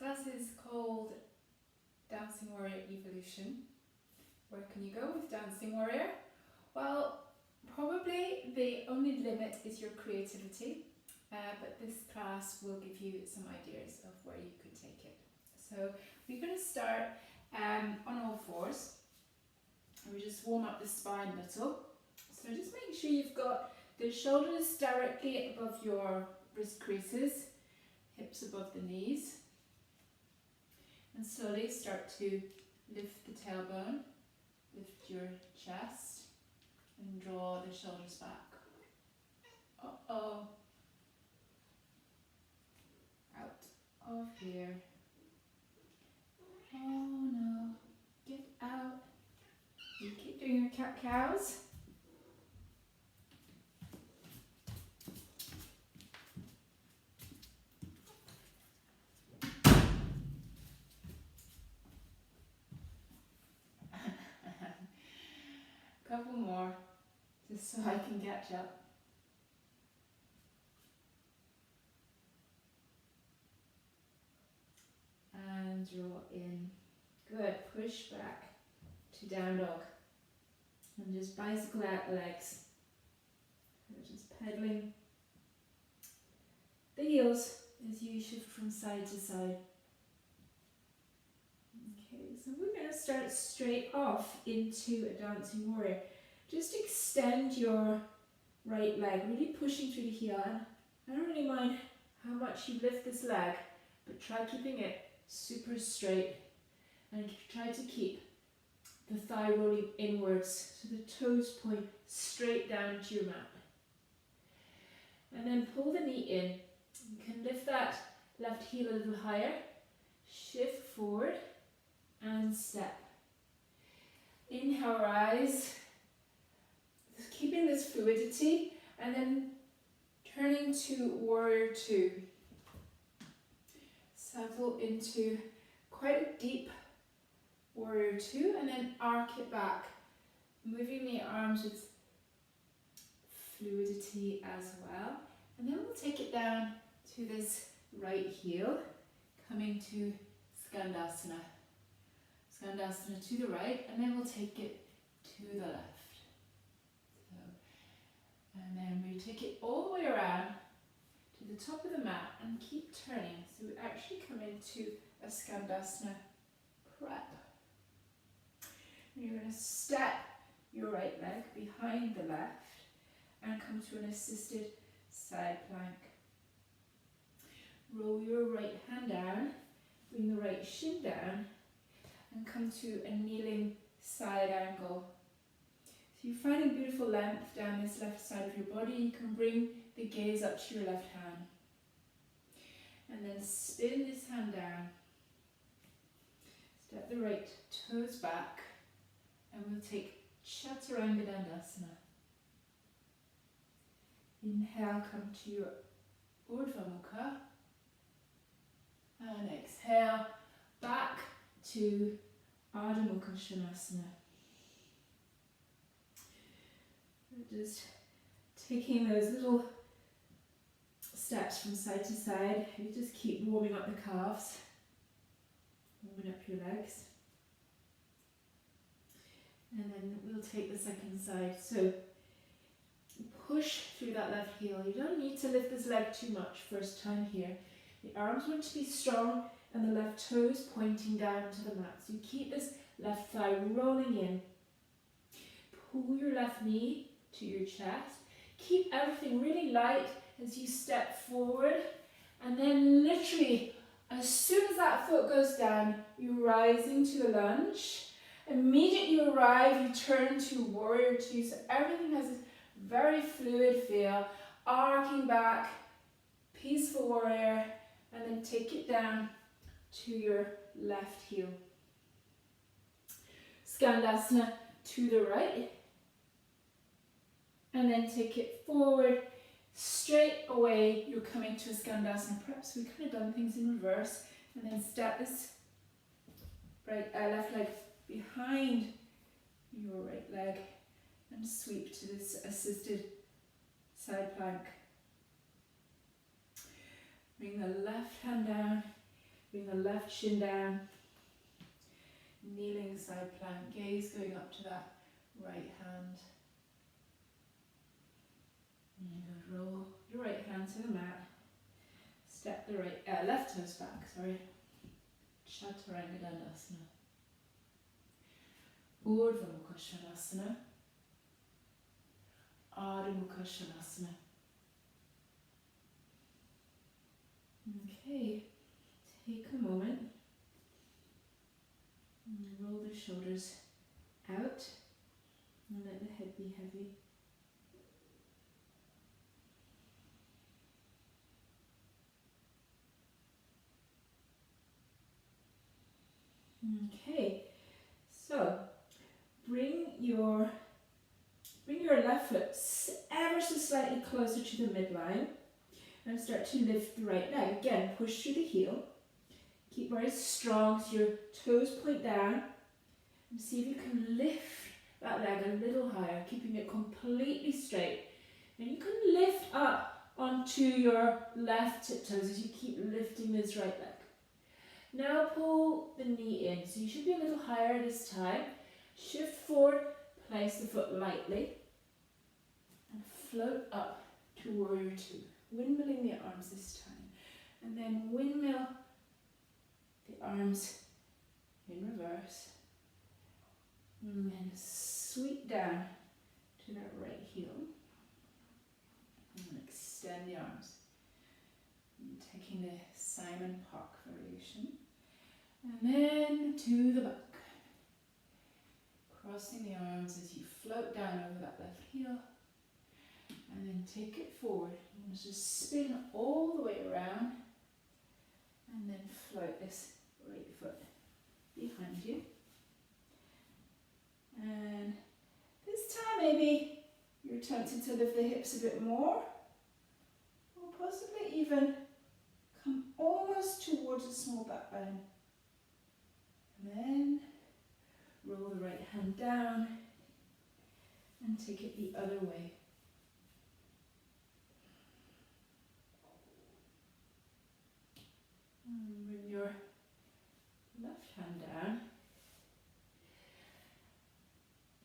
class is called Dancing Warrior Evolution. Where can you go with Dancing Warrior? Well, probably the only limit is your creativity, but this class will give you some ideas of where you could take it. So we're going to start on all fours. We just warm up the spine a little. So just make sure you've got the shoulders directly above your wrist creases, hips above the knees, and slowly start to lift the tailbone, lift your chest, and draw the shoulders back. Uh-oh. Out of here. Oh no. Get out. You keep doing your cat-cows. Couple more, just so I can catch up. And draw in. Good. Push back to down dog. And just bicycle out the legs. So just pedaling the heels as you shift from side to side. Okay, so we're going to start straight off into a Dancing Warrior. Just extend your right leg, really pushing through the heel. I don't really mind how much you lift this leg, but try keeping it super straight and try to keep the thigh rolling inwards so the toes point straight down to your mat. And then pull the knee in. You can lift that left heel a little higher, shift forward and step. Inhale, rise, keeping this fluidity, and then turning to Warrior Two. Settle into quite a deep Warrior Two, and then arc it back, moving the arms with fluidity as well. And then we'll take it down to this right heel, coming to Skandasana. Skandasana to the right, and then we'll take it to the left. So, and then we take it all the way around to the top of the mat and keep turning. So we actually come into a Skandasana prep. And you're going to step your right leg behind the left and come to an assisted side plank. Roll your right hand down, bring the right shin down, and come to a kneeling side angle. So you're finding beautiful length down this left side of your body. You can bring the gaze up to your left hand. And then spin this hand down. Step the right toes back, and we'll take Chaturanga Dandasana. Inhale, come to your Urdhva Mukha. And exhale, back to Ardha Mukha Svanasana. Just taking those little steps from side to side. You just keep warming up the calves, warming up your legs. And then we'll take the second side. So push through that left heel. You don't need to lift this leg too much first time here. The arms want to be strong and the left toes pointing down to the mat. So you keep this left thigh rolling in. Pull your left knee to your chest. Keep everything really light as you step forward. And then literally, as soon as that foot goes down, you rise into a lunge. Immediately you arrive, you turn to Warrior Two. So everything has this very fluid feel. Arcing back, peaceful warrior, and then take it down to your left heel. Skandasana to the right, and then take it forward. Straight away, you're coming to a Skandasana prep. So we've kind of done things in reverse, and then step this left leg behind your right leg and sweep to this assisted side plank. Bring the left hand down, bring the left shin down, kneeling side plank, gaze going up to that right hand. And good. Roll your right hand to the mat. Step the left toes back, sorry. Chaturanga Dandasana. Urdhva Mukha Svanasana. Adho Mukha Svanasana. Okay, take a moment and roll the shoulders out and let the head be heavy. Okay, so bring your left foot ever so slightly closer to the midline and start to lift the right leg. Again, push through the heel. Keep very strong so your toes point down. And see if you can lift that leg a little higher, keeping it completely straight. And you can lift up onto your left tiptoes as you keep lifting this right leg. Now pull the knee in. So you should be a little higher this time. Shift forward, place the foot lightly, and float up to Warrior Two. Windmilling the arms this time. And then windmill the arms in reverse. And then sweep down to that right heel. And extend the arms. And taking the Simon Park variation. And then to the back. Crossing the arms as you float down over that left heel. And then take it forward. You want to just spin all the way around. And then float this right foot behind you. And this time maybe you're tempted to lift the hips a bit more. Or possibly even come almost towards a small back bend. And then roll the right hand down and take it the other way. And bring your left hand down.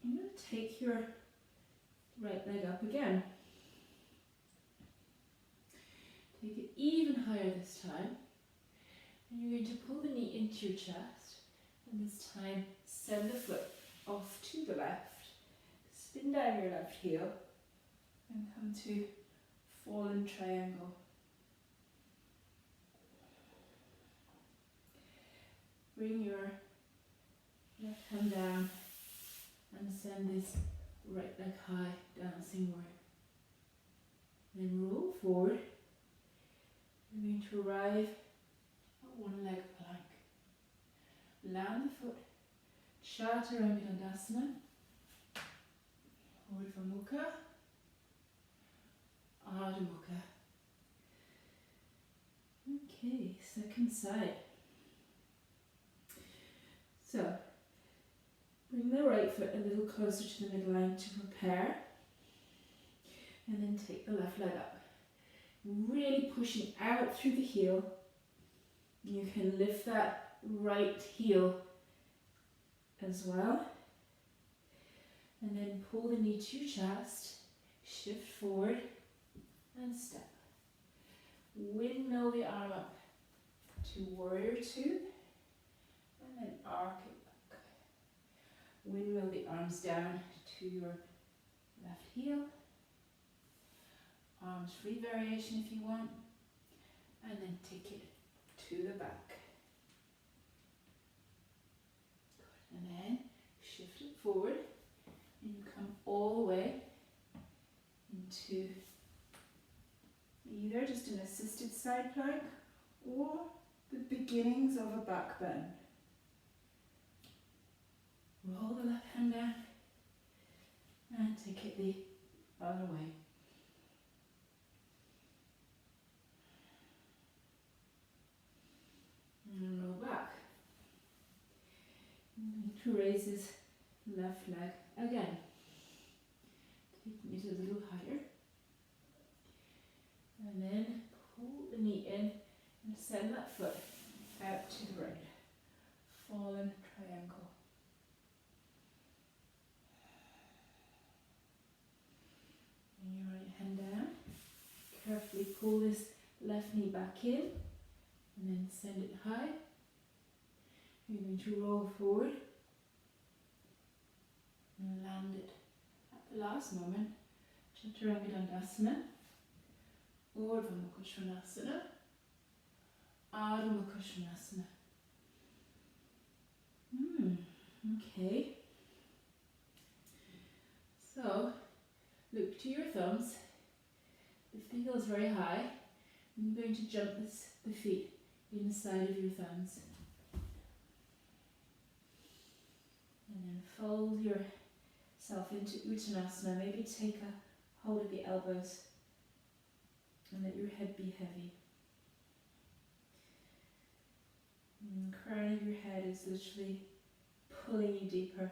You're going to take your right leg up again. Take it even higher this time. And you're going to pull the knee into your chest. And this time, send the foot off to the left. Spin down your left heel. And come to fallen triangle. Bring your left hand down and send this right leg high, dancing warrior. Then roll forward. You're going to arrive at one leg plank. Land the foot, Chaturanga Dandasana, Urdhva Mukha, Adho Mukha. Okay, second side. So, bring the right foot a little closer to the midline to prepare. And then take the left leg up. Really pushing out through the heel. You can lift that right heel as well. And then pull the knee to your chest. Shift forward and step. Windmill the arm up to Warrior Two. And then arc it back. Windmill the arms down to your left heel. Arms free variation if you want. And then take it to the back. Good. And then shift it forward. And you come all the way into either just an assisted side plank or the beginnings of a back bend. Roll the left hand down and take it the other way. And roll back. And to raise his left leg again. Taking it a little higher. And then pull the knee in and send that foot out to the right. Fallen triangle. And your right hand down. Carefully pull this left knee back in and then send it high. You're going to roll forward and land it at the last moment. Chaturanga Dandasana, Urdhva Mukha Svanasana, Adho Mukha Svanasana. Okay. So, look to your thumbs. Lift the heels very high. I'm going to jump the feet inside of your thumbs. And then fold yourself into Uttanasana. Maybe take a hold of the elbows and let your head be heavy. And the crown of your head is literally pulling you deeper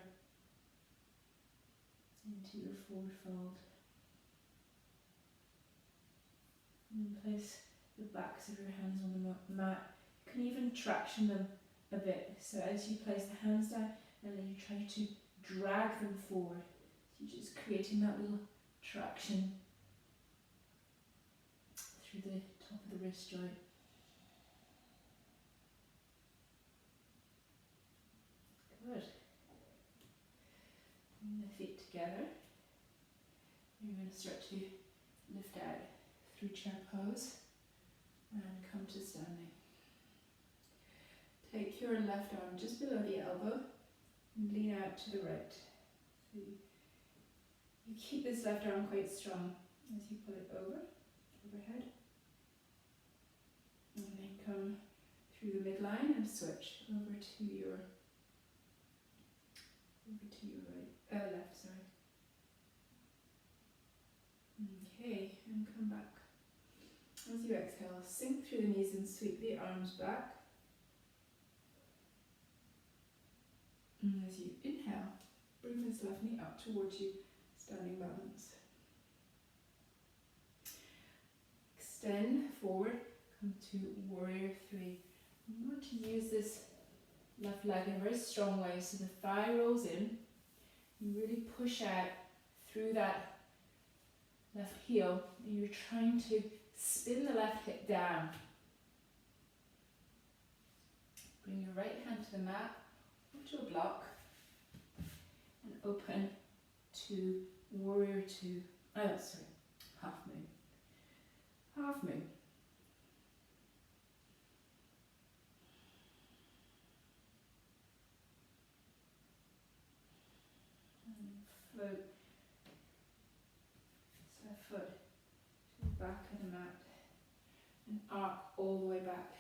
into your forward fold. And place the backs of your hands on the mat. You can even traction them a bit. So as you place the hands down, and then you try to drag them forward. So you're just creating that little traction through the top of the wrist joint. Good. Bring the feet together. You're going to start to lift out through chair pose and come to standing. Take your left arm just below the elbow and lean out to the right. So you keep this left arm quite strong as you pull it overhead. And then come through the midline and switch over to your left, sorry. Okay, and come back. As you exhale, sink through the knees and sweep the arms back. And as you inhale, bring this left knee up towards you, standing balance. Extend forward, come to warrior three. You want to use this left leg in a very strong way, so the thigh rolls in. You really push out through that left heel, and you're trying to spin the left hip down. Bring your right hand to the mat, or to a block, and open to warrior two. Half moon. Half moon. Float left foot to the back of the mat and arc all the way back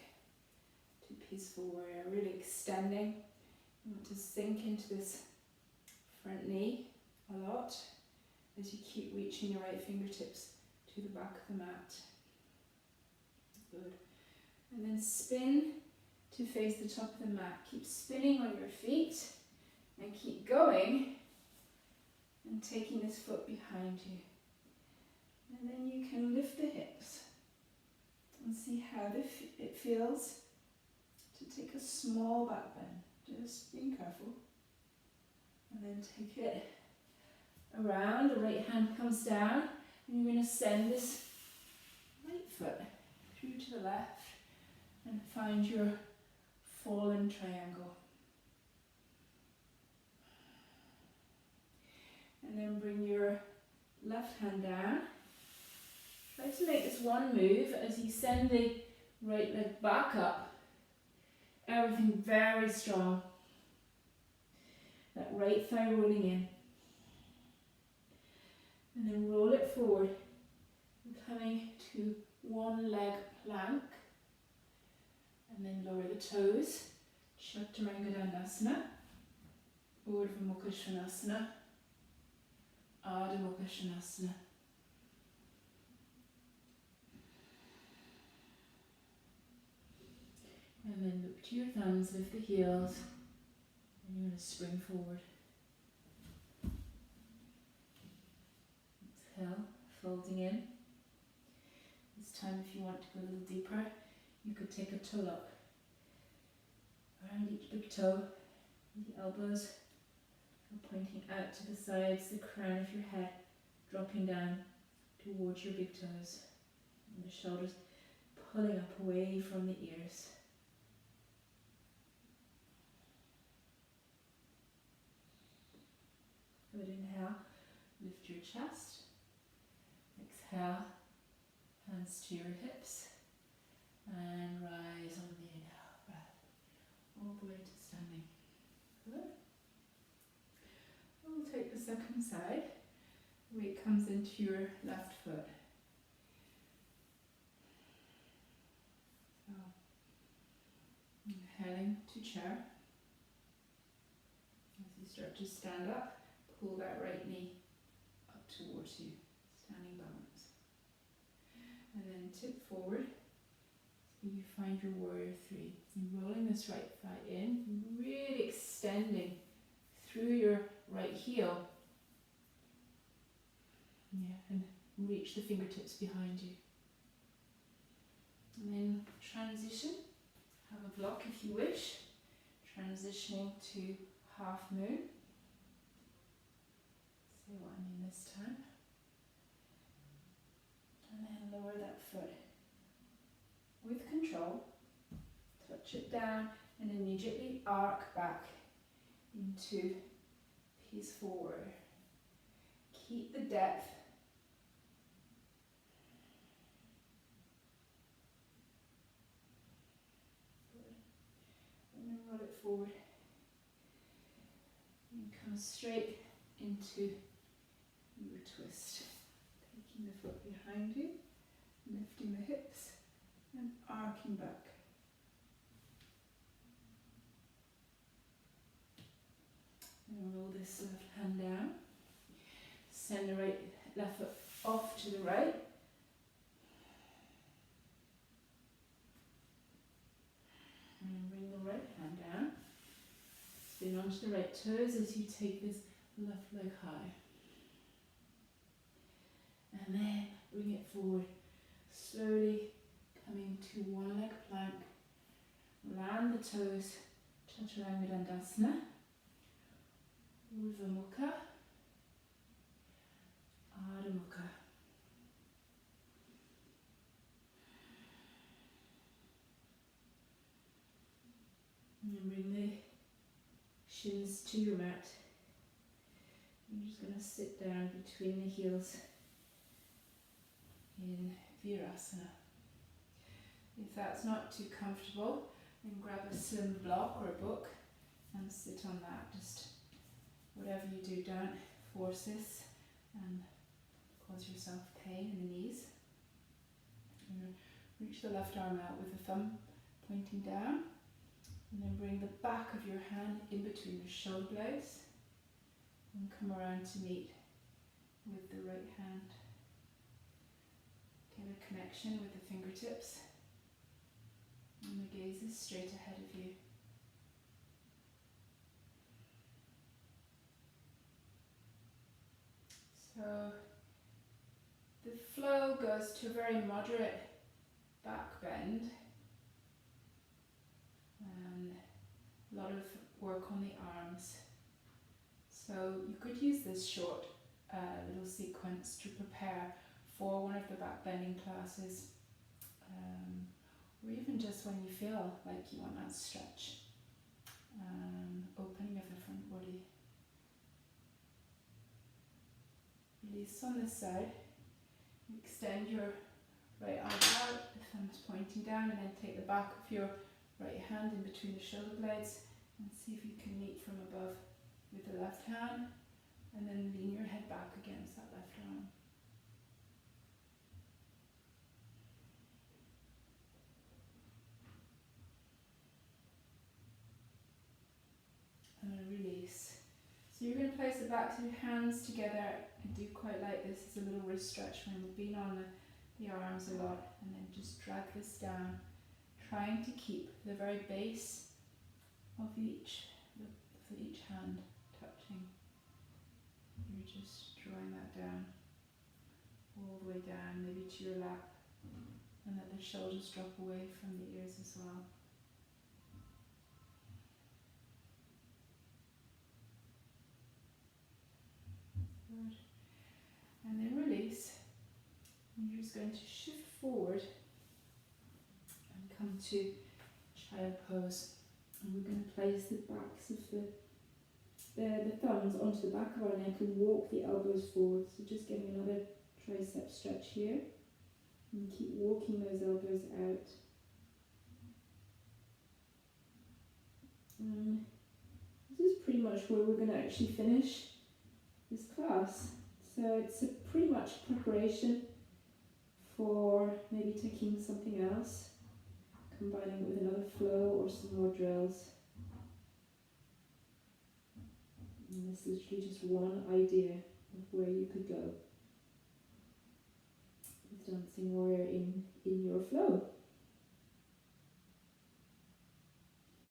to peaceful warrior, really extending. You want to sink into this front knee a lot as you keep reaching your right fingertips to the back of the mat. Good. And then spin to face the top of the mat. Keep spinning on your feet and keep going. And taking this foot behind you. And then you can lift the hips and see how it feels to take a small back bend. Just being careful. And then take it around. The right hand comes down. And you're going to send this right foot through to the left and find your fallen triangle. And then bring your left hand down. Try to make this one move as you send the right leg back up. Everything very strong. That right thigh rolling in. And then roll it forward. Coming to one leg plank. And then lower the toes. Chaturanga Dandasana. Urdhva Mukha Svanasana. Adho Mukha Svanasana. And then look to your thumbs, lift the heels, and you're going to spring forward. Exhale, folding in. This time, if you want to go a little deeper, you could take a toe up around each big toe. The elbows are pointing out to the sides, the crown of your head dropping down towards your big toes, and the shoulders pulling up away from the ears. Good inhale, lift your chest. Exhale, hands to your hips, and rise on the inhale, breath, all the way to standing. Good. We'll take the second side. Weight comes into your left foot. So, inhaling to chair. As you start to stand up, pull that right knee up towards you, standing balance. And then tip forward. So you find your warrior three. You're rolling this right thigh in, really extending through your right heel. Yeah, and reach the fingertips behind you. And then transition. Have a block if you wish. Transitioning to half moon. See what I mean this time. And then lower that foot with control. Touch it down and immediately arc back into peaceful warrior. Keep the depth. Good. And then roll it forward. And come straight into your twist. Taking the foot behind you, lifting the hips and arcing back. And roll this left hand down. Send the left foot off to the right. And bring the right hand down. Spin onto the right toes as you take this left leg high. And then bring it forward, slowly coming to one leg plank. Land the toes, Chaturanga Dandasana, Urdhva Mukha, Adho Mukha. And bring the shins to your mat. You're just going to sit down between the heels in Virasana. If that's not too comfortable, then grab a slim block or a book and sit on that. Just whatever you do, don't force this and cause yourself pain in the knees. And reach the left arm out with the thumb pointing down, and then bring the back of your hand in between your shoulder blades and come around to meet with the right hand. Get a connection with the fingertips, and the gaze is straight ahead of you. So the flow goes to a very moderate back bend, and a lot of work on the arms. So you could use this short little sequence to prepare for one of the back bending classes, or even just when you feel like you want that stretch, opening of the front body. Release on this side. Extend your right arm out, the thumb's pointing down, and then take the back of your right hand in between the shoulder blades and see if you can meet from above with the left hand, and then lean your head back against that left arm. And then release. So you're going to place the backs of your hands together. I do quite like this as a little wrist stretch when we've been on the arms a lot, and then just drag this down, trying to keep the very base of each hand touching. You're just drawing that down, all the way down, maybe to your lap, and let the shoulders drop away from the ears as well. going to shift forward and come to child pose. And we're going to place the backs of the thumbs onto the back of our neck and walk the elbows forward. So just getting another tricep stretch here. And keep walking those elbows out. This is pretty much where we're going to actually finish this class. So it's a pretty much preparation for maybe taking something else, combining it with another flow or some more drills. And this is literally just one idea of where you could go with Dancing Warrior in your flow.